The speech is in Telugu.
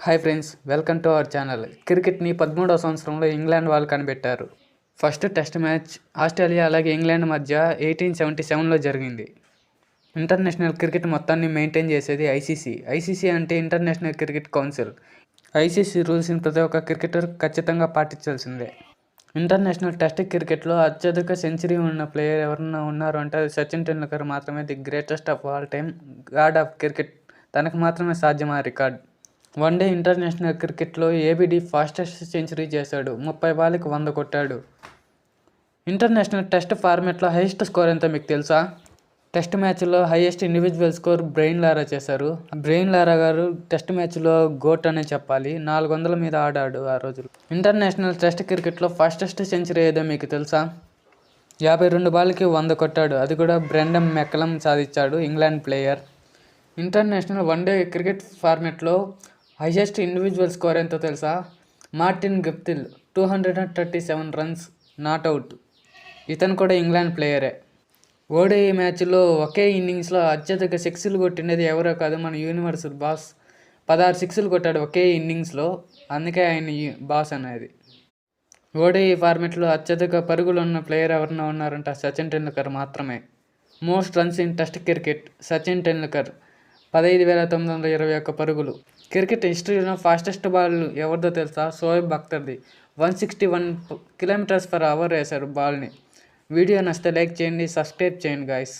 Hi friends, welcome to our channel. క్రికెట్ని 13వ సంవత్సరంలో ఇంగ్లాండ్ వాళ్ళు కనిపెట్టారు. ఫస్ట్ టెస్ట్ మ్యాచ్ ఆస్ట్రేలియా అలాగే ఇంగ్లాండ్ మధ్య 1877లో జరిగింది. ఇంటర్నేషనల్ క్రికెట్ మొత్తాన్ని మెయింటైన్ చేసేది ఐసీసీ అంటే ఇంటర్నేషనల్ క్రికెట్ కౌన్సిల్. ఐసీసీ రూల్స్ని ప్రతి ఒక్క క్రికెటర్ ఖచ్చితంగా పాటించాల్సిందే. ఇంటర్నేషనల్ టెస్ట్ క్రికెట్లో అత్యధిక సెంచరీ ఉన్న ప్లేయర్ ఎవరన్నా ఉన్నారు అంటే అది సచిన్ టెండూల్కర్ మాత్రమే. The greatest of all time, god of cricket. తనకు మాత్రమే సాధ్యం ఆ రికార్డ్. వన్డే ఇంటర్నేషనల్ క్రికెట్లో ఏబీడీ ఫాస్టెస్ట్ సెంచరీ చేశాడు. 30 బాల్కి 100 కొట్టాడు. ఇంటర్నేషనల్ టెస్ట్ ఫార్మాట్లో హైయెస్ట్ స్కోర్ ఎంతో మీకు తెలుసా? టెస్ట్ మ్యాచ్లో highest individual score Brian Lara చేశారు. బ్రెయిన్ లారా గారు టెస్ట్ మ్యాచ్లో గోట్ అనే చెప్పాలి. 400 మీద ఆడాడు ఆ రోజులు. ఇంటర్నేషనల్ టెస్ట్ క్రికెట్లో ఫాస్టెస్ట్ సెంచరీ ఏదో మీకు తెలుసా? 52 బాల్కి 100 కొట్టాడు. అది కూడా బ్రెండన్ మెక్కలం సాధించాడు, England player. International one day cricket ఫార్మాట్లో హైయెస్ట్ ఇండివిజువల్ స్కోర్ ఎంతో తెలుసా? Martin Guptill 237 runs, not out. ఇతను కూడా ఇంగ్లాండ్ ప్లేయరే. ఓడిఐ మ్యాచ్లో ఒకే ఇన్నింగ్స్లో అత్యధిక సిక్స్లు కొట్టినది ఎవరో కాదు, మన యూనివర్సల్ బాస్. 16 సిక్స్లు కొట్టాడు ఒకే ఇన్నింగ్స్లో, అందుకే ఆయన బాస్ అనేది. ఓడిఐ ఫార్మాట్లో అత్యధిక పరుగులు ఉన్న ప్లేయర్ ఎవరన్నా ఉన్నారంటే సచిన్ టెండూల్కర్ మాత్రమే. Most runs in test cricket Sachin Tendulkar 15,921 పరుగులు. క్రికెట్ హిస్టరీలో ఫాస్టెస్ట్ బాల్ ఎవరిదో తెలుసా? షోయబ్ అఖ్తర్ది. 161 km/h వేశారు బాల్ని. వీడియో నచ్చితే లైక్ చేయండి, సబ్స్క్రైబ్ చేయండి గాయస్.